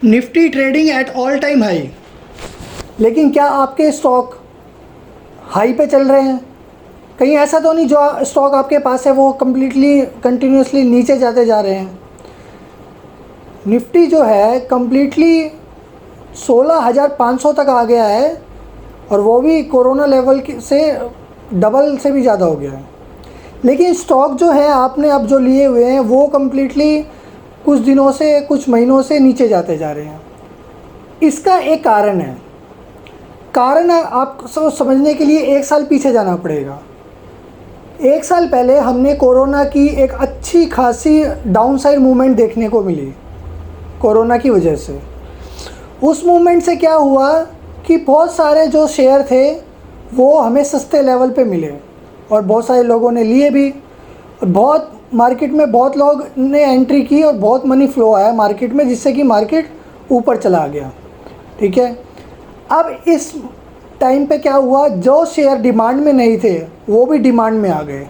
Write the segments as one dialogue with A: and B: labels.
A: Nifty trading at all time high. लेकिन क्या आपके स्टॉक हाई पे चल रहे हैं? कहीं ऐसा तो नहीं जो स्टॉक आपके पास है वो कम्प्लीटली कंटिन्यूसली नीचे जाते जा रहे हैं? निफ्टी जो है कम्प्लीटली 16,500 तक आ गया है और वो भी कोरोना लेवल से डबल से भी ज़्यादा हो गया है। लेकिन स्टॉक जो है आपने अब जो लिए हुए हैं वो कम्प्लीटली कुछ दिनों से कुछ महीनों से नीचे जाते जा रहे हैं। इसका एक कारण है। कारण आपको समझने के लिए 1 साल पीछे जाना पड़ेगा। 1 साल पहले हमने कोरोना की एक अच्छी खासी डाउनसाइड मूवमेंट देखने को मिली कोरोना की वजह से। उस मूवमेंट से क्या हुआ कि बहुत सारे जो शेयर थे वो हमें सस्ते लेवल पे मिले और बहुत सारे लोगों ने लिए भी। बहुत मार्केट में बहुत लोग ने एंट्री की और बहुत मनी फ्लो आया मार्केट में, जिससे कि मार्केट ऊपर चला गया। ठीक है, अब इस टाइम पे क्या हुआ, जो शेयर डिमांड में नहीं थे वो भी डिमांड में आ गए।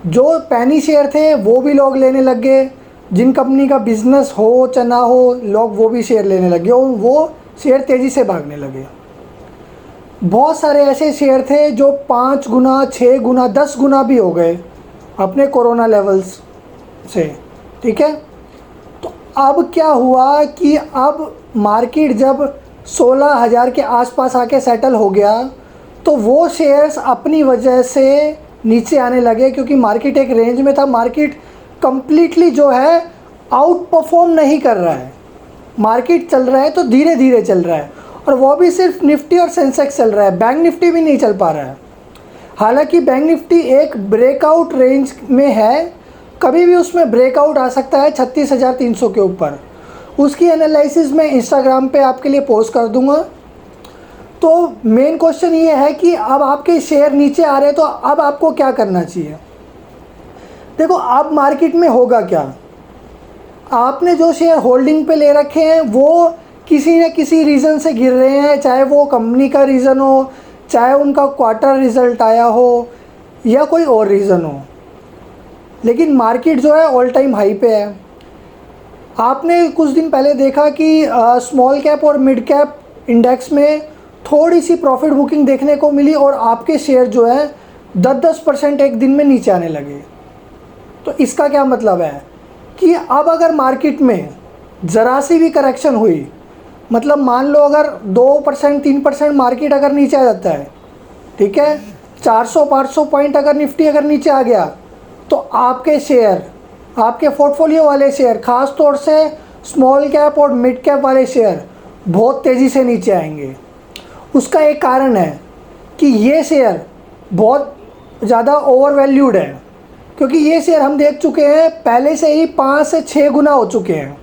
A: जो पैनी शेयर थे वो भी लोग लेने लग गए। जिन कंपनी का बिजनेस हो चाहे ना हो, लोग वो भी शेयर लेने लगे और वो शेयर तेज़ी से भागने लगे। बहुत सारे ऐसे शेयर थे जो 5 गुना 6 गुना 10 गुना भी हो गए अपने कोरोना लेवल्स से। ठीक है, तो अब क्या हुआ कि अब मार्केट जब 16,000 के आसपास आके सेटल हो गया तो वो शेयर्स अपनी वजह से नीचे आने लगे, क्योंकि मार्केट एक रेंज में था। मार्केट कंप्लीटली जो है आउट परफॉर्म नहीं कर रहा है। मार्केट चल रहा है तो धीरे धीरे चल रहा है और वो भी सिर्फ निफ्टी और सेंसेक्स चल रहा है, बैंक निफ्टी भी नहीं चल पा रहा है। हालांकि बैंक निफ्टी एक ब्रेकआउट रेंज में है, कभी भी उसमें ब्रेकआउट आ सकता है 36,300 के ऊपर। उसकी एनालिसिस मैं इंस्टाग्राम पे आपके लिए पोस्ट कर दूंगा। तो मेन क्वेश्चन ये है कि अब आपके शेयर नीचे आ रहे हैं तो अब आपको क्या करना चाहिए। देखो, अब मार्केट में होगा क्या, आपने जो शेयर होल्डिंग पे ले रखे हैं वो किसी न किसी रीज़न से गिर रहे हैं, चाहे वो कंपनी का रीज़न हो, चाहे उनका क्वार्टर रिज़ल्ट आया हो या कोई और रीज़न हो। लेकिन मार्केट जो है ऑल टाइम हाई पे है। आपने कुछ दिन पहले देखा कि स्मॉल कैप और मिड कैप इंडेक्स में थोड़ी सी प्रॉफिट बुकिंग देखने को मिली और आपके शेयर जो है 10-10% एक दिन में नीचे आने लगे। तो इसका क्या मतलब है कि अब अगर मार्केट में ज़रा सी भी करेक्शन हुई, मतलब मान लो अगर 2% 3% मार्केट अगर नीचे आ जाता है, ठीक है, 400-500 पॉइंट अगर निफ्टी अगर नीचे आ गया तो आपके शेयर, आपके पोर्टफोलियो वाले शेयर, ख़ास तौर से स्मॉल कैप और मिड कैप वाले शेयर बहुत तेज़ी से नीचे आएंगे। उसका एक कारण है कि ये शेयर बहुत ज़्यादा ओवर वैल्यूड है, क्योंकि ये शेयर हम देख चुके हैं पहले से ही 5 से 6 गुना हो चुके हैं।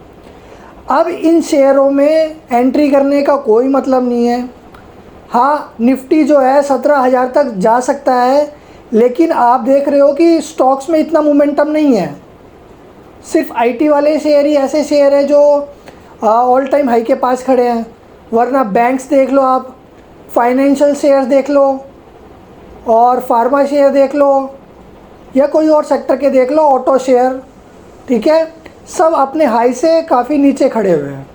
A: अब इन शेयरों में एंट्री करने का कोई मतलब नहीं है। हाँ, निफ्टी जो है 17,000 तक जा सकता है, लेकिन आप देख रहे हो कि स्टॉक्स में इतना मोमेंटम नहीं है। सिर्फ आईटी वाले शेयर ही ऐसे शेयर हैं जो ऑल टाइम हाई के पास खड़े हैं, वरना बैंक्स देख लो, आप फाइनेंशियल शेयर देख लो और फार्मा शेयर देख लो या कोई और सेक्टर के देख लो, ऑटो शेयर, ठीक है, सब अपने हाई से काफ़ी नीचे खड़े हुए हैं।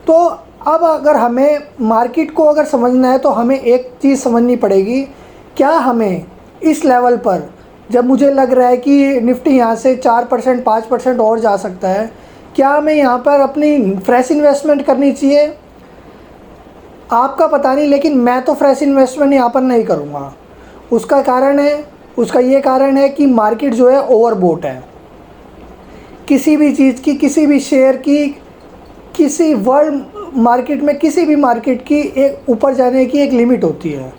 A: तो अब अगर हमें मार्केट को अगर समझना है तो हमें एक चीज़ समझनी पड़ेगी, क्या हमें इस लेवल पर जब मुझे लग रहा है कि निफ्टी यहाँ से 4% 5% और जा सकता है, क्या हमें यहाँ पर अपनी फ्रेश इन्वेस्टमेंट करनी चाहिए? आपका पता नहीं, लेकिन मैं तो फ्रेश इन्वेस्टमेंट यहाँ पर नहीं करूँगा। उसका ये कारण है कि मार्केट जो है ओवरबोट है। किसी भी चीज़ की, किसी भी शेयर की, किसी वर्ल्ड मार्केट में किसी भी मार्केट की एक ऊपर जाने की एक लिमिट होती है।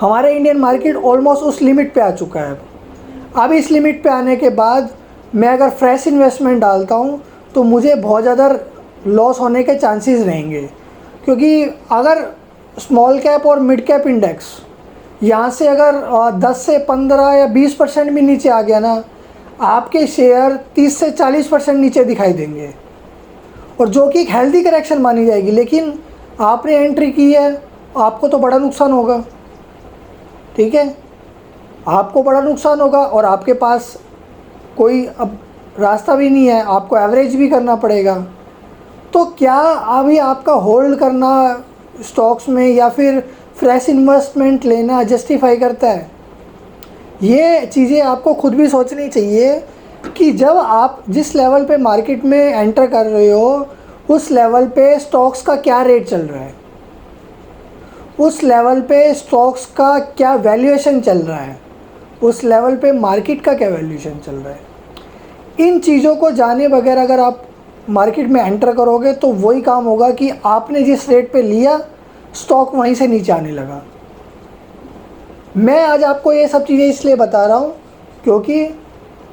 A: हमारे इंडियन मार्केट ऑलमोस्ट उस लिमिट पे आ चुका है। अब इस लिमिट पे आने के बाद मैं अगर फ्रेश इन्वेस्टमेंट डालता हूँ तो मुझे बहुत ज़्यादा लॉस होने के चांसेस रहेंगे, क्योंकि अगर स्मॉल कैप और मिड कैप इंडेक्स यहाँ से अगर 10 से 15 या 20% भी नीचे आ गया ना, आपके शेयर 30 से 40% नीचे दिखाई देंगे, और जो कि एक हेल्दी करेक्शन मानी जाएगी। लेकिन आपने एंट्री की है, आपको तो बड़ा नुकसान होगा। ठीक है, आपको बड़ा नुकसान होगा और आपके पास कोई अब रास्ता भी नहीं है, आपको एवरेज भी करना पड़ेगा। तो क्या अभी आपका होल्ड करना स्टॉक्स में या फिर फ्रेश इन्वेस्टमेंट लेना जस्टिफाई करता है? ये चीज़ें आपको खुद भी सोचनी चाहिए कि जब आप जिस लेवल पे मार्केट में एंटर कर रहे हो उस लेवल पे स्टॉक्स का क्या रेट चल रहा है, उस लेवल पे स्टॉक्स का क्या वैल्यूएशन चल रहा है, उस लेवल पे मार्केट का क्या वैल्यूएशन चल रहा है। इन चीज़ों को जाने बगैर अगर आप मार्केट में एंटर करोगे तो वही काम होगा कि आपने जिस रेट पे लिया स्टॉक वहीं से नीचे आने लगा। मैं आज आपको ये सब चीज़ें इसलिए बता रहा हूँ क्योंकि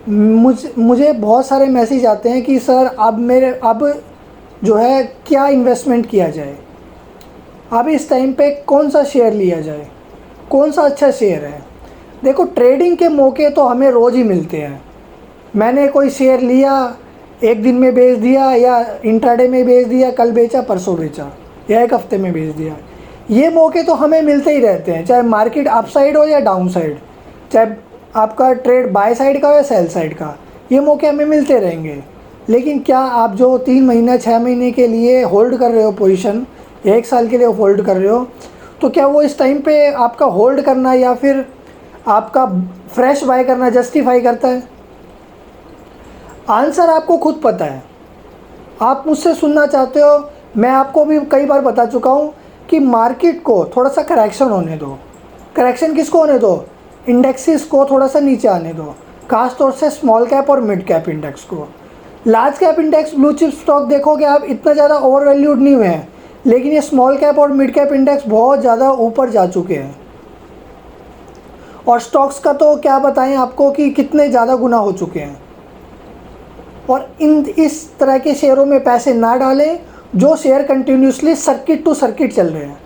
A: मुझे बहुत सारे मैसेज आते हैं कि सर अब जो है क्या इन्वेस्टमेंट किया जाए, अब इस टाइम पे कौन सा शेयर लिया जाए, कौन सा अच्छा शेयर है। देखो, ट्रेडिंग के मौके तो हमें रोज़ ही मिलते हैं। मैंने कोई शेयर लिया, एक दिन में बेच दिया या इंट्राडे में बेच दिया, कल बेचा परसों बेचा या एक हफ्ते में बेच दिया। ये मौके तो हमें मिलते ही रहते हैं, चाहे मार्केट अप साइड हो या डाउन साइड, चाहे आपका ट्रेड बाय साइड का हो या सेल साइड का, ये मौके हमें मिलते रहेंगे। लेकिन क्या आप जो 3 महीना 6 महीने के लिए होल्ड कर रहे हो पोजीशन, या 1 साल के लिए होल्ड कर रहे हो, तो क्या वो इस टाइम पे आपका होल्ड करना या फिर आपका फ्रेश बाय करना जस्टिफाई करता है? आंसर आपको खुद पता है। आप मुझसे सुनना चाहते हो, मैं आपको भी कई बार बता चुका हूँ कि मार्केट को थोड़ा सा करेक्शन होने दो। करेक्शन किसको होने दो? इंडेक्सेस को थोड़ा सा नीचे आने दो, खास तौर से स्मॉल कैप और मिड कैप इंडेक्स को। Large cap index, blue chip stock देखोगे आप इतना ज़्यादा ओवर वैल्यूड नहीं हुए हैं, लेकिन ये स्मॉल कैप और मिड कैप इंडेक्स बहुत ज़्यादा ऊपर जा चुके हैं। और स्टॉक्स का तो क्या बताएं आपको कि कितने ज़्यादा गुना हो चुके हैं। और इस तरह के शेयरों में पैसे ना डालें जो share continuously circuit to circuit चल रहे हैं,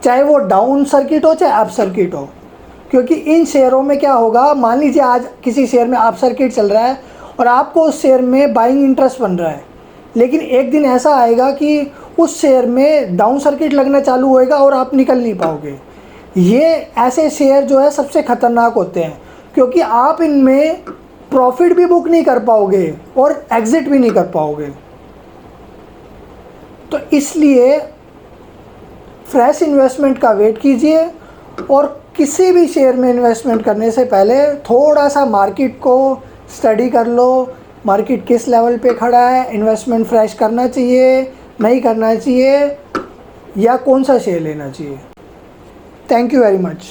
A: चाहे वो डाउन सर्किट हो चाहे अप सर्किट हो। क्योंकि इन शेयरों में क्या होगा, मान लीजिए आज किसी शेयर में अप सर्किट चल रहा है और आपको उस शेयर में बाइंग इंटरेस्ट बन रहा है, लेकिन एक दिन ऐसा आएगा कि उस शेयर में डाउन सर्किट लगना चालू होएगा और आप निकल नहीं पाओगे। ये ऐसे शेयर जो है सबसे ख़तरनाक होते हैं, क्योंकि आप इनमें प्रॉफिट भी बुक नहीं कर पाओगे और एग्ज़िट भी नहीं कर पाओगे। तो इसलिए फ्रेश इन्वेस्टमेंट का वेट कीजिए और किसी भी शेयर में इन्वेस्टमेंट करने से पहले थोड़ा सा मार्केट को स्टडी कर लो। मार्केट किस लेवल पे खड़ा है, इन्वेस्टमेंट फ्रेश करना चाहिए, नहीं करना चाहिए, या कौन सा शेयर लेना चाहिए। Thank you very much.